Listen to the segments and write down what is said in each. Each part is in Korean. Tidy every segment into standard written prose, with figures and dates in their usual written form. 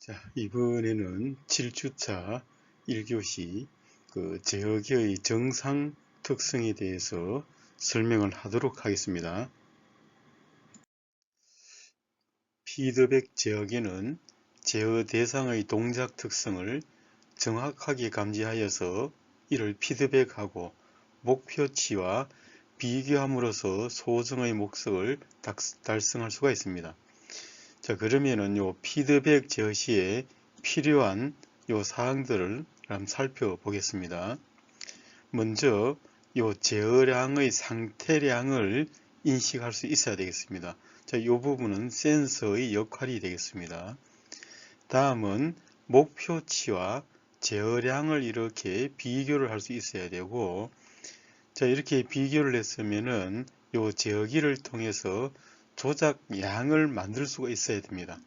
자, 이번에는 7주차 1교시 제어기의 정상 특성에 대해서 설명을 하도록 하겠습니다. 피드백 제어기는 제어 대상의 동작 특성을 정확하게 감지하여서 이를 피드백하고 목표치와 비교함으로써 소정의 목적을 달성할 수가 있습니다. 자, 그러면은 요 피드백 제어 시에 필요한 요 사항들을 한번 살펴보겠습니다. 먼저 요 제어량의 상태량을 인식할 수 있어야 되겠습니다. 자, 요 부분은 센서의 역할이 되겠습니다. 다음은 목표치와 제어량을 이렇게 비교를 할 수 있어야 되고, 자, 이렇게 비교를 했으면은 요 제어기를 통해서 조작량을 만들 수가 있어야 됩니다.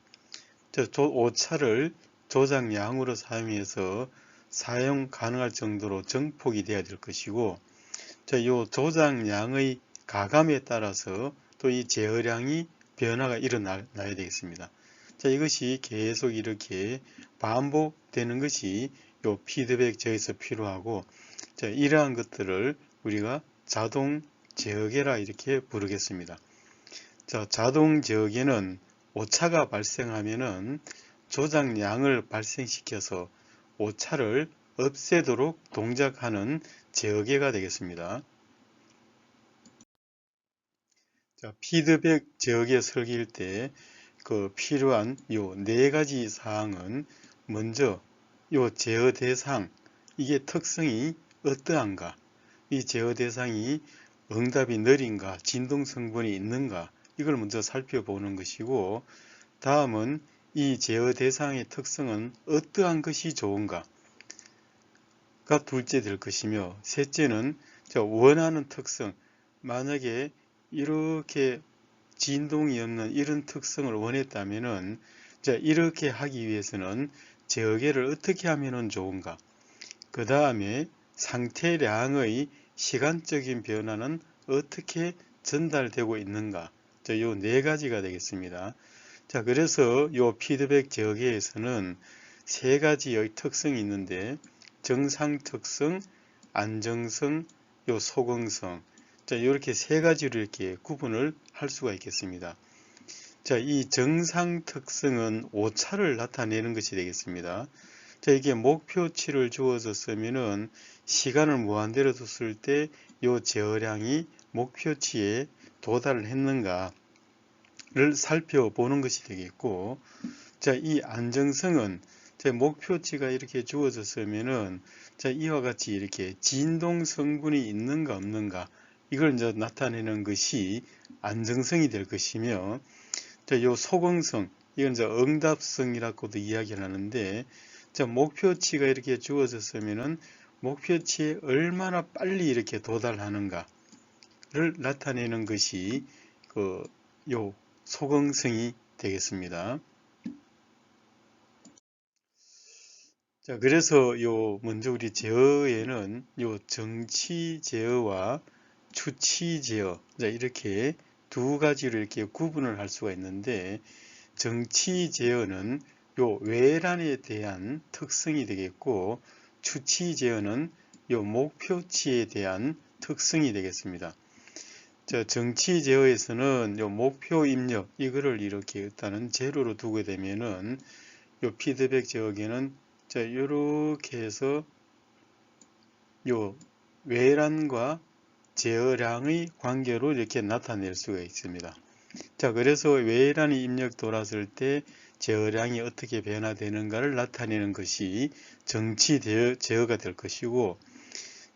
오차를 조작량으로 사용해서 사용 가능할 정도로 정폭이 되어야 될 것이고, 이 조작량의 가감에 따라서 또 이 제어량이 변화가 일어나야 되겠습니다. 자, 이것이 계속 이렇게 반복되는 것이 요 피드백 제어에서 필요하고, 자, 이러한 것들을 우리가 자동 제어계라 이렇게 부르겠습니다. 자, 자동 제어기는 오차가 발생하면은 조작량을 발생시켜서 오차를 없애도록 동작하는 제어기가 되겠습니다. 자, 피드백 제어기 설계일 때 필요한 요 4가지 사항은, 먼저 요 제어 대상, 이게 특성이 어떠한가, 이 제어 대상이 응답이 느린가, 진동 성분이 있는가, 이걸 먼저 살펴보는 것이고, 다음은 이 제어 대상의 특성은 어떠한 것이 좋은가가 둘째 될 것이며, 셋째는 원하는 특성, 만약에 이렇게 진동이 없는 이런 특성을 원했다면은 이렇게 하기 위해서는 제어계를 어떻게 하면 좋은가, 그 다음에 상태량의 시간적인 변화는 어떻게 전달되고 있는가, 요 4가지가 되겠습니다. 자, 그래서 요 피드백 제어기에서는 3가지의 특성이 있는데, 정상 특성, 안정성, 요 소극성, 자, 이렇게 3가지로 이렇게 구분을 할 수가 있겠습니다. 자, 이 정상 특성은 오차를 나타내는 것이 되겠습니다. 자, 이게 목표치를 주어졌으면은 시간을 무한대로 뒀을 때 요 제어량이 목표치에 도달을 했는가를 살펴보는 것이 되겠고, 자, 이 안정성은 목표치가 이렇게 주어졌으면은 이와 같이 이렇게 진동 성분이 있는가 없는가, 이걸 이제 나타내는 것이 안정성이 될 것이며, 요 소극성, 이건 이제 응답성이라고도 이야기를 하는데, 목표치가 이렇게 주어졌으면은 목표치에 얼마나 빨리 이렇게 도달하는가를 나타내는 것이 요 소극성이 되겠습니다. 자, 그래서 먼저 우리 제어에는 정치 제어와 추치 제어, 자, 이렇게 2가지로 이렇게 구분을 할 수가 있는데, 정치 제어는 외란에 대한 특성이 되겠고, 추치 제어는 목표치에 대한 특성이 되겠습니다. 자, 정치 제어에서는 목표 입력, 이거를 이렇게 일단은 제로로 두게 되면은 피드백 제어기는 이렇게 해서 외란과 제어량의 관계로 이렇게 나타낼 수가 있습니다. 자, 그래서 외란이 입력 돌았을 때 제어량이 어떻게 변화되는가를 나타내는 것이 정치 제어가 될 것이고,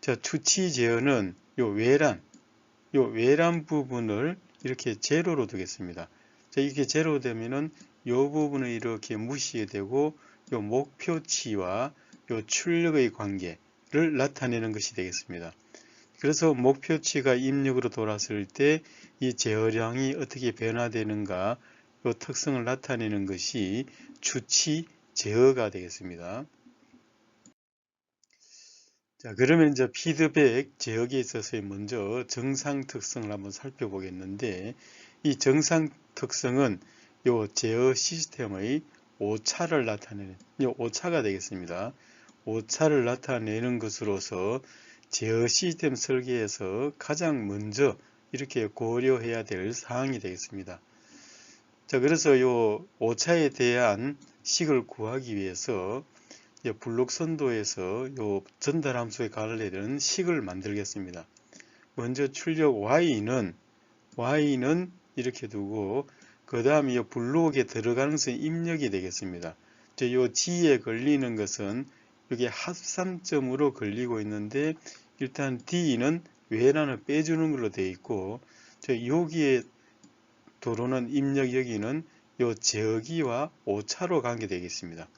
자, 추치 제어는 외란 부분을 이렇게 제로로 두겠습니다. 자, 이게 제로 되면은 이 부분을 이렇게 무시해 되고, 목표치와 출력의 관계를 나타내는 것이 되겠습니다. 그래서 목표치가 입력으로 돌았을 때 이 제어량이 어떻게 변화되는가, 이 특성을 나타내는 것이 추치 제어가 되겠습니다. 자, 그러면 이제 피드백 제어기에 있어서 먼저 정상 특성을 한번 살펴보겠는데, 이 정상 특성은 제어 시스템의 오차를 나타내는 오차가 되겠습니다. 오차를 나타내는 것으로서 제어 시스템 설계에서 가장 먼저 이렇게 고려해야 될 사항이 되겠습니다. 자, 그래서 요 오차에 대한 식을 구하기 위해서 블록 선도에서 요 전달 함수에 관련된 식을 만들겠습니다. 먼저 출력 y는 이렇게 두고 그 다음에 이 블록에 들어가는 것은 입력이 되겠습니다. 이 G에 걸리는 것은 여기 합산점으로 걸리고 있는데 일단 D는 외란을 빼주는 걸로 되어 있고 여기에 들어오는 입력 여기는 요 제어기와 오차로 관계되겠습니다.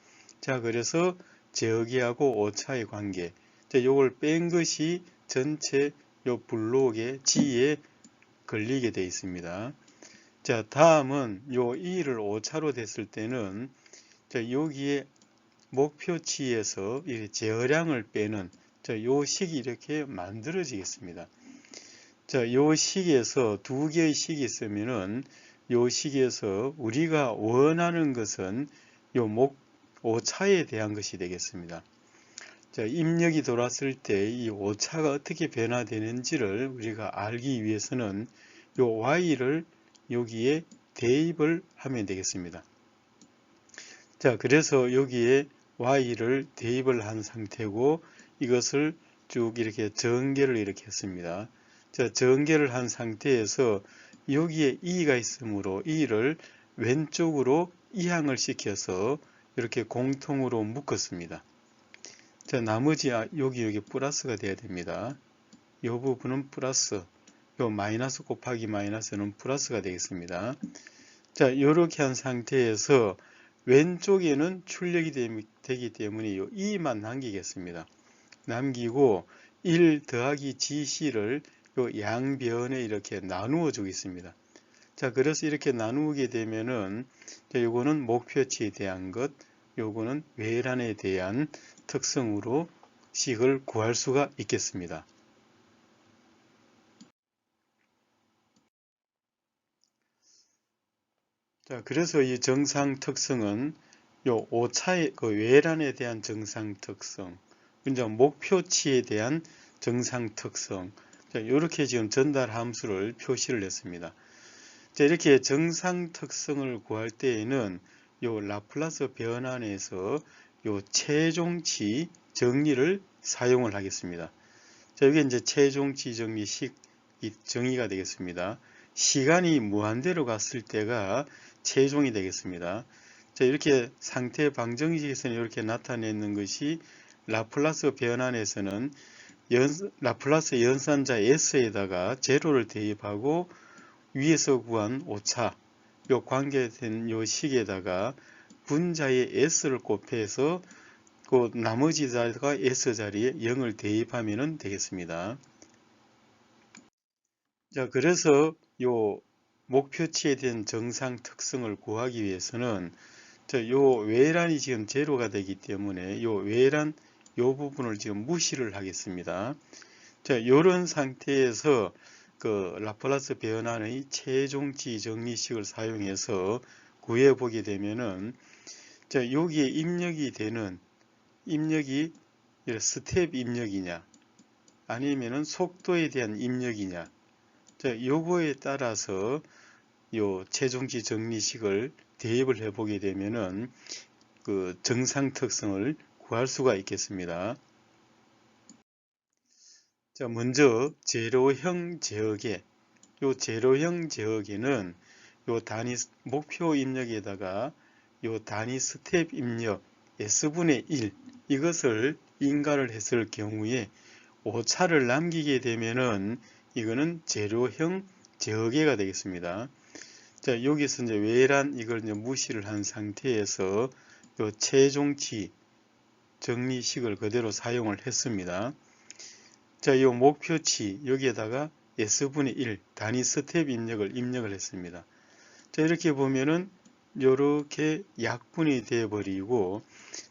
자, 그래서 제어기하고 오차의 관계. 요걸 뺀 것이 전체 요 블록의 G에 걸리게 되어 있습니다. 자, 다음은 요 2를 오차로 됐을 때는 여기에 목표치에서 제어량을 빼는 요 식이 이렇게 만들어지겠습니다. 자, 요 식에서 두 개의 식이 있으면은 요 식에서 우리가 원하는 것은 요 오차에 대한 것이 되겠습니다. 자, 입력이 돌았을 때 이 오차가 어떻게 변화되는지를 우리가 알기 위해서는 요 y를 여기에 대입을 하면 되겠습니다. 자, 그래서 여기에 y를 대입을 한 상태고 이것을 쭉 이렇게 전개를 이렇게 했습니다. 자, 전개를 한 상태에서 여기에 2가 있으므로 2를 왼쪽으로 이항을 시켜서 이렇게 공통으로 묶었습니다. 자, 나머지 여기 플러스가 돼야 됩니다. 이 부분은 플러스, 요 마이너스 곱하기 마이너스는 플러스가 되겠습니다. 자, 이렇게 한 상태에서 왼쪽에는 출력이 되기 때문에 요 2만 남기겠습니다. 남기고 1 더하기 GC를 요 양변에 이렇게 나누어 주겠습니다. 자, 그래서 이렇게 나누게 되면은 요거는 목표치에 대한 것, 요거는 외란에 대한 특성으로 식을 구할 수가 있겠습니다. 자, 그래서 이 정상 특성은 요 오차의 외란에 대한 정상 특성, 이제 목표치에 대한 정상 특성, 자, 이렇게 지금 전달 함수를 표시를 했습니다. 자, 이렇게 정상 특성을 구할 때에는 요 라플라스 변환에서 요 최종치 정리를 사용을 하겠습니다. 자, 여기 이제 최종치 정리식 정의가 되겠습니다. 시간이 무한대로 갔을 때가 최종이 되겠습니다. 자, 이렇게 상태 방정식에서는 이렇게 나타내는 것이 라플라스 변환에서는 라플라스 연산자 S에다가 제로를 대입하고 위에서 구한 오차, 요 관계된 요 식에다가 분자의 S를 곱해서 그 나머지 자리가 S 자리에 0을 대입하면 되겠습니다. 자, 그래서 요 목표치에 대한 정상 특성을 구하기 위해서는 요 외란이 지금 제로가 되기 때문에 요 외란 요 부분을 지금 무시를 하겠습니다. 자, 요런 상태에서 그 라플라스 변환의 최종치 정리식을 사용해서 구해 보게 되면은 자, 여기에 입력이 되는 입력이 스텝 입력이냐 아니면은 속도에 대한 입력이냐, 자, 요거에 따라서 요 최종치 정리식을 대입을 해 보게 되면은 그 정상 특성을 구할 수가 있겠습니다. 자, 먼저 제로형 제어계, 요 제로형 제어계는 요 단위 목표 입력에다가 요 단위 스텝 입력 S분의 1 이것을 인가를 했을 경우에 오차를 남기게 되면은 이거는 제로형 제어계가 되겠습니다. 자, 여기서 이제 외란 이걸 이제 무시를 한 상태에서 요 최종치 정리식을 그대로 사용을 했습니다. 자, 이 목표치 여기에다가 S분의 1 단위 스텝 입력을 했습니다. 자, 이렇게 보면은 요렇게 약분이 되어 버리고,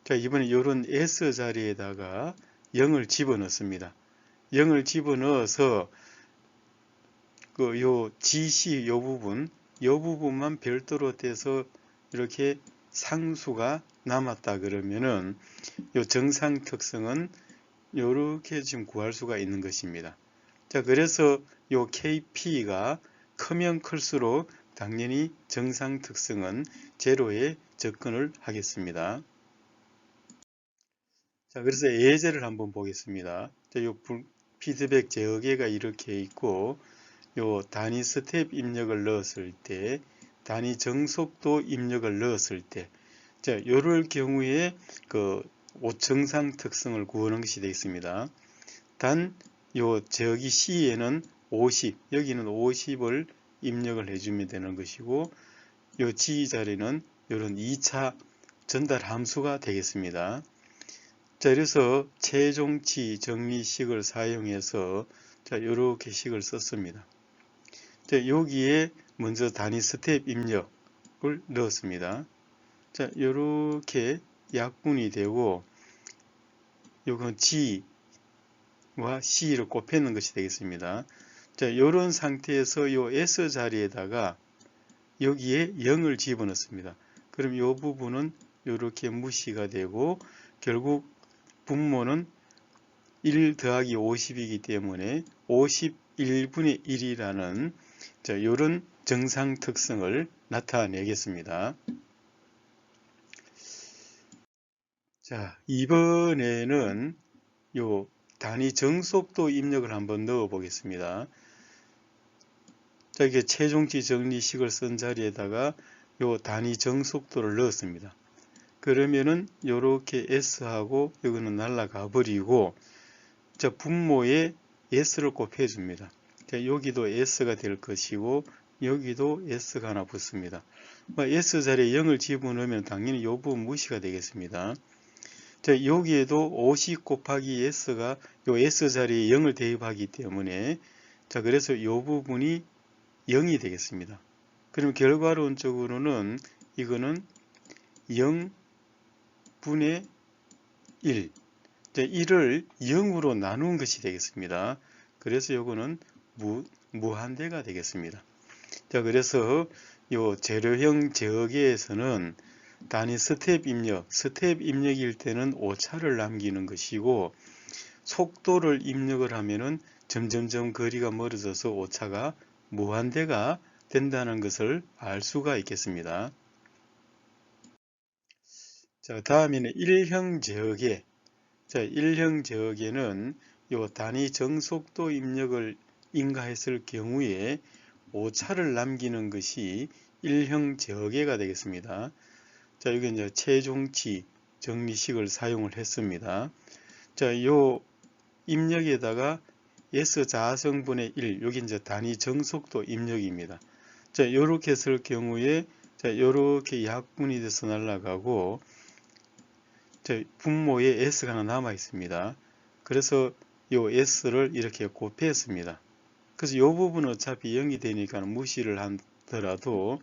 자, 이번에 요런 S 자리에다가 0을 집어넣습니다. 0을 집어넣어서 요 GC 요 부분만 별도로 떼서 이렇게 상수가 남았다 그러면은 요 정상 특성은 요렇게 지금 구할 수가 있는 것입니다. 자, 그래서 요 KP가 크면 클수록 당연히 정상 특성은 제로에 접근을 하겠습니다. 자, 그래서 예제를 한번 보겠습니다. 자, 요 피드백 제어계가 이렇게 있고, 요 단위 스텝 입력을 넣었을 때, 단위 정속도 입력을 넣었을 때, 자, 요럴 경우에 그 정상 특성을 구하는 것이 되겠습니다. 단, 요 저기 C에는 50, 여기는 50을 입력을 해주면 되는 것이고, 요 G 자리는 요런 2차 전달 함수가 되겠습니다. 자, 그래서 최종치 정리식을 사용해서 자, 요렇게 식을 썼습니다. 자, 여기에 먼저 단위 스텝 입력을 넣었습니다. 자, 요렇게 약분이 되고 요건 G와 C를 곱해놓은 것이 되겠습니다. 자, 요런 상태에서 요 S 자리에다가 여기에 0을 집어넣습니다. 그럼 요 부분은 요렇게 무시가 되고 결국 분모는 1 더하기 50이기 때문에 51분의 1이라는 이런 정상 특성을 나타내겠습니다. 자, 이번에는 요 단위 정속도 입력을 한번 넣어 보겠습니다. 자, 이게 최종치 정리식을 쓴 자리에다가 요 단위 정속도를 넣었습니다. 그러면은 요렇게 S하고 이거는 날아가 버리고 자, 분모에 S를 곱해 줍니다. 자, 여기도 S가 될 것이고 여기도 S가 하나 붙습니다. S 자리에 0을 집어넣으면 당연히 이 부분 무시가 되겠습니다. 자, 여기에도 50 곱하기 S가 요 S 자리에 0을 대입하기 때문에 자, 그래서 이 부분이 0이 되겠습니다. 그럼 결과론적으로는 이거는 0분의 1 1을 0으로 나눈 것이 되겠습니다. 그래서 요거는 무한대가 되겠습니다. 자, 그래서 요 재료형 제어계에서는 단위 스텝 입력일 때는 오차를 남기는 것이고 속도를 입력을 하면은 점점점 거리가 멀어져서 오차가 무한대가 된다는 것을 알 수가 있겠습니다. 자, 다음에는 1형 제어계. 자, 1형 제어계는 요 단위 정속도 입력을 인가했을 경우에 오차를 남기는 것이 1형 제어계가 되겠습니다. 자, 여기 이제 최종치 정리식을 사용을 했습니다. 자, 요 입력에다가 S 자성분의 1, 여기 이제 단위 정속도 입력입니다. 자, 요렇게 했을 경우에 자, 요렇게 약분이 돼서 날아가고 분모에 S가 하나 남아 있습니다. 그래서 요 S를 이렇게 곱했습니다. 그래서 이 부분은 어차피 0이 되니까 무시를 하더라도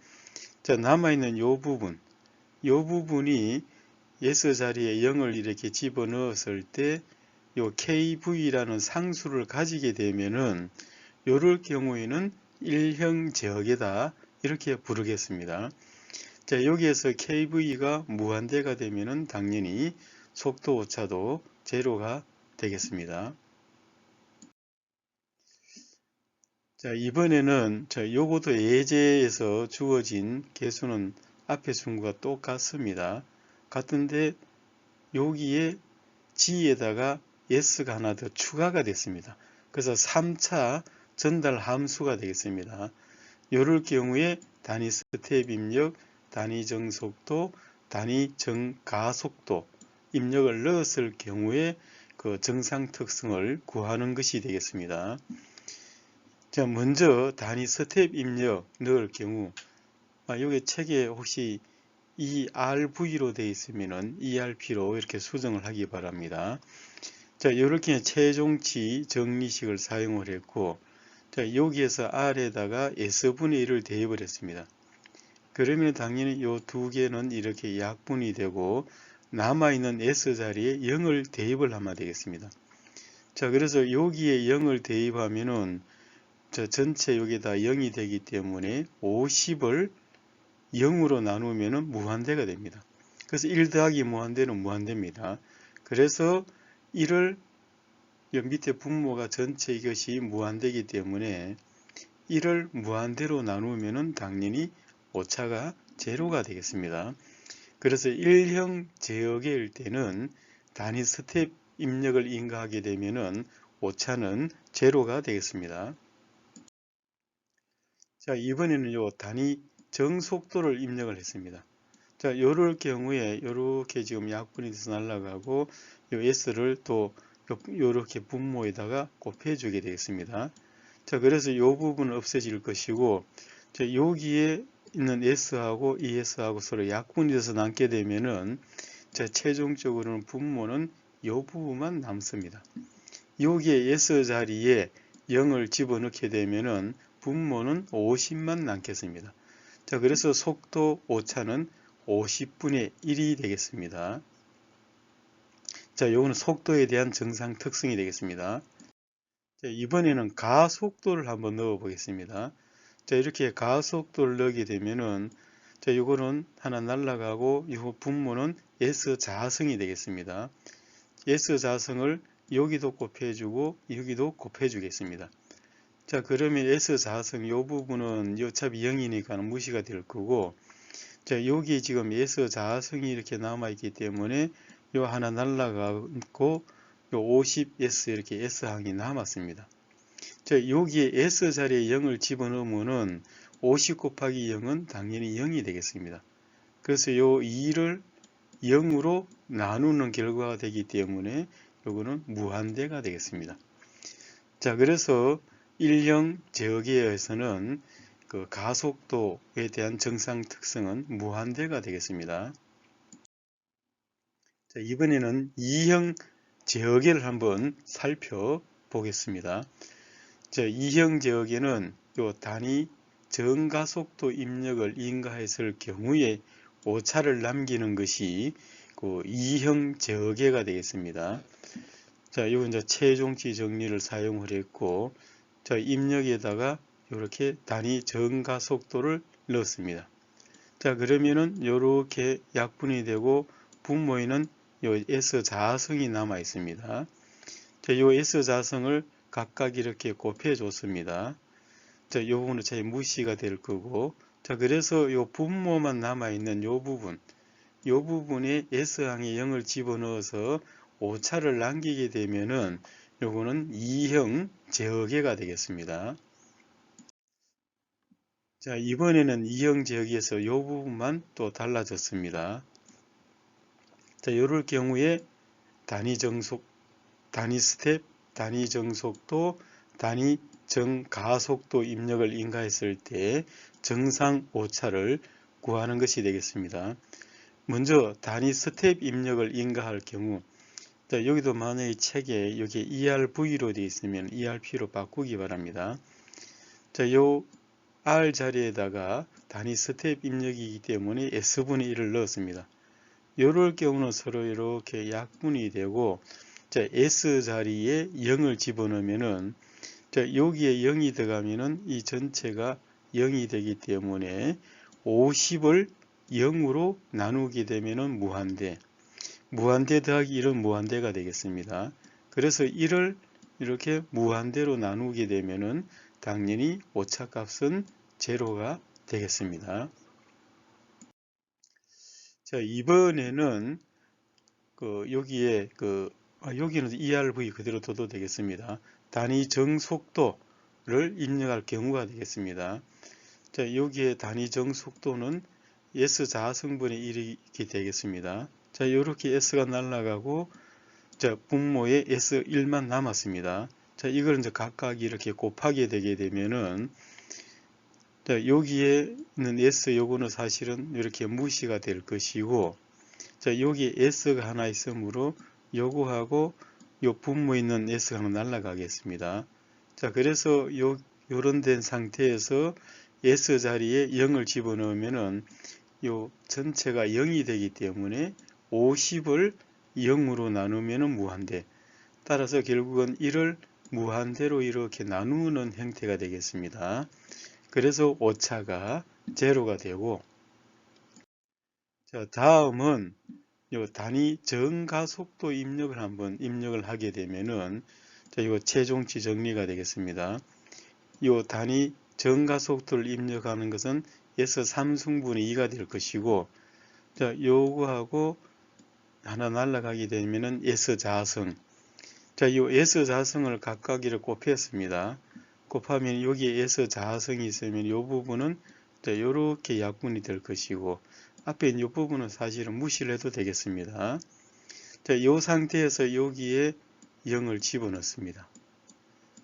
자, 남아있는 요 부분이 S 자리에 0을 이렇게 집어넣었을 때 요 KV라는 상수를 가지게 되면은 요럴 경우에는 1형 제어계다 이렇게 부르겠습니다. 자, 여기에서 KV가 무한대가 되면은 당연히 속도 오차도 제로가 되겠습니다. 자, 이번에는 요것도 예제에서 주어진 개수는 앞에 준 것과 똑같습니다. 같은데 여기에 G에다가 S가 하나 더 추가가 됐습니다. 그래서 3차 전달 함수가 되겠습니다. 이럴 경우에 단위 스텝 입력, 단위 정속도, 단위 정가속도 입력을 넣었을 경우에 그 정상 특성을 구하는 것이 되겠습니다. 자, 먼저 단위 스텝 입력 넣을 경우 여기 책에 혹시 ERV로 되어 있으면은 ERP로 이렇게 수정을 하기 바랍니다. 자, 이렇게 최종치 정리식을 사용을 했고 자, 여기에서 R에다가 S분의 1을 대입을 했습니다. 그러면 당연히 이 두 개는 이렇게 약분이 되고 남아있는 S 자리에 0을 대입을 하면 되겠습니다. 자, 그래서 여기에 0을 대입하면은 전체 여기다 0이 되기 때문에 50을 0으로 나누면 무한대가 됩니다. 그래서 1 더하기 무한대는 무한대입니다. 그래서 1을 밑에 분모가 전체 이것이 무한대이기 때문에 1을 무한대로 나누면 당연히 오차가 제로가 되겠습니다. 그래서 1형 제어계일 때는 단위 스텝 입력을 인가하게 되면은 오차는 제로가 되겠습니다. 자, 이번에는 요 단위 정속도를 입력을 했습니다. 자, 요럴 경우에 요렇게 지금 약분이 돼서 날아가고 요 s를 또 요렇게 분모에다가 곱해주게 되겠습니다. 자, 그래서 요 부분은 없어질 것이고, 자, 여기에 있는 s하고 이 s하고 서로 약분이 돼서 남게 되면은, 자, 최종적으로는 분모는 요 부분만 남습니다. 여기에 s 자리에 0을 집어넣게 되면은 분모는 50만 남겠습니다. 자, 그래서 속도 오차는 50분의 1이 되겠습니다. 자, 요거는 속도에 대한 정상 특성이 되겠습니다. 자, 이번에는 가속도를 한번 넣어 보겠습니다. 자, 이렇게 가속도를 넣게 되면은, 자, 요거는 하나 날라가고, 이 분모는 S 자성이 되겠습니다. S 자성을 여기도 곱해주고, 여기도 곱해주겠습니다. 자, 그러면 S 자성 요 부분은 어차피 0이니까 무시가 될 거고, 자, 여기 지금 S 자성이 이렇게 남아있기 때문에 요 하나 날라가고 요 50S 이렇게 S항이 남았습니다. 자, 여기에 S 자리에 0을 집어넣으면은 50 곱하기 0은 당연히 0이 되겠습니다. 그래서 요 2를 0으로 나누는 결과가 되기 때문에 요거는 무한대가 되겠습니다. 자, 그래서 1형 제어계에서는 그 가속도에 대한 정상 특성은 무한대가 되겠습니다. 자, 이번에는 2형 제어계를 한번 살펴보겠습니다. 자, 2형 제어계는 요 단위 정가속도 입력을 인가했을 경우에 오차를 남기는 것이 그 2형 제어계가 되겠습니다. 자, 요 이제 최종치 정리를 사용을 했고, 자, 입력에다가 이렇게 단위 정가속도를 넣었습니다. 자, 그러면은 이렇게 약분이 되고 분모에는 요 S 자성이 남아 있습니다. 자, 요 S 자성을 각각 이렇게 곱해 줬습니다. 자, 요 부분은 제 무시가 될 거고, 자, 그래서 요 분모만 남아 있는 요 부분에 S항에 0을 집어넣어서 오차를 남기게 되면은 요거는 2형 제어계가 되겠습니다. 자, 이번에는 2형 제어계에서 요 부분만 또 달라졌습니다. 자, 요럴 경우에 단위 정속, 단위 스텝, 단위 정속도, 단위 정가속도 입력을 인가했을 때 정상 오차를 구하는 것이 되겠습니다. 먼저 단위 스텝 입력을 인가할 경우, 자, 여기도 만약에 책에 여기 ERV로 되어 있으면 ERP로 바꾸기 바랍니다. 자, 요 R 자리에다가 단위 스텝 입력이기 때문에 S분의 1을 넣었습니다. 이럴 경우는 서로 이렇게 약분이 되고, 자, S 자리에 0을 집어넣으면은, 자, 여기에 0이 들어가면은 이 전체가 0이 되기 때문에 50을 0으로 나누게 되면은 무한대. 무한대 더하기 1은 무한대가 되겠습니다. 그래서 1을 이렇게 무한대로 나누게 되면은 당연히 오차값은 제로가 되겠습니다. 자, 이번에는 여기에 여기는 ERV 그대로 둬도 되겠습니다. 단위 정속도를 입력할 경우가 되겠습니다. 자, 여기에 단위 정속도는 S 자성분의 1이 되겠습니다. 자, 이렇게 S가 날아가고, 자, 분모에 S1만 남았습니다. 자, 이걸 이제 각각 이렇게 곱하게 되게 되면은, 자, 여기에 있는 S 요거는 사실은 이렇게 무시가 될 것이고, 자, 여기 S가 하나 있으므로 요거하고 요 분모에 있는 S가 하나 날아가겠습니다. 자, 그래서 요런 된 상태에서 S 자리에 0을 집어넣으면은 요 전체가 0이 되기 때문에 50을 0으로 나누면 무한대. 따라서 결국은 1을 무한대로 이렇게 나누는 형태가 되겠습니다. 그래서 오차가 제로가 되고, 자, 다음은 요 단위 정가속도 입력을 한번 입력을 하게 되면은 자, 이거 최종치 정리가 되겠습니다. 요 단위 정가속도를 입력하는 것은 S 3승분의 2가 될 것이고, 자, 요거하고 하나 날라가게 되면은 S 자승. 자, 요 S 자승을 각각 이렇게 곱했습니다. 곱하면 여기에 S 자승이 있으면 요 부분은 자, 요렇게 약분이 될 것이고, 앞에 이 부분은 사실은 무시를 해도 되겠습니다. 자, 이 상태에서 여기에 0을 집어넣습니다.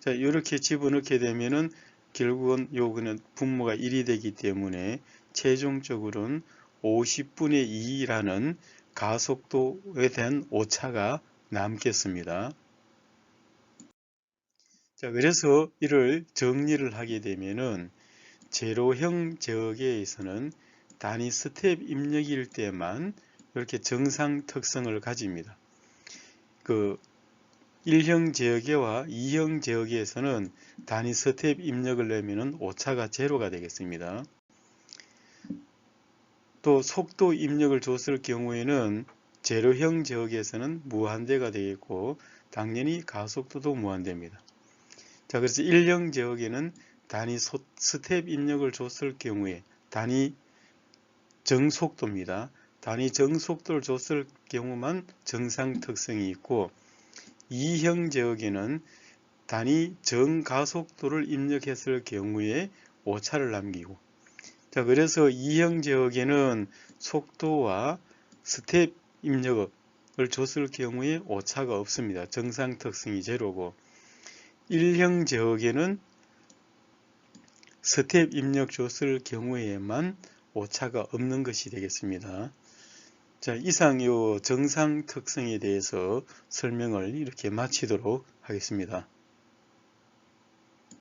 자, 이렇게 집어넣게 되면은 결국은 요거는 분모가 1이 되기 때문에 최종적으로는 50분의 2라는 가속도에 대한 오차가 남겠습니다. 자, 그래서 이를 정리를 하게 되면은 제로형 제어계에서는 단위 스텝 입력일 때만 이렇게 정상 특성을 가집니다. 그 1형 제어계와 2형 제어계에서는 단위 스텝 입력을 내면은 오차가 제로가 되겠습니다. 또 속도 입력을 줬을 경우에는 제로형 제어계에서는 무한대가 되겠고 당연히 가속도도 무한대입니다. 자, 그래서 1형 제어계는 단위 스텝 입력을 줬을 경우에 단위 정속도입니다. 단위 정속도를 줬을 경우만 정상 특성이 있고 2형 제어계는 단위 정가속도를 입력했을 경우에 오차를 남기고, 자, 그래서 2형 제어계는 속도와 스텝 입력을 줬을 경우에 오차가 없습니다. 정상 특성이 제로고, 1형 제어계는 스텝 입력 줬을 경우에만 오차가 없는 것이 되겠습니다. 자, 이상 요 정상 특성에 대해서 설명을 이렇게 마치도록 하겠습니다.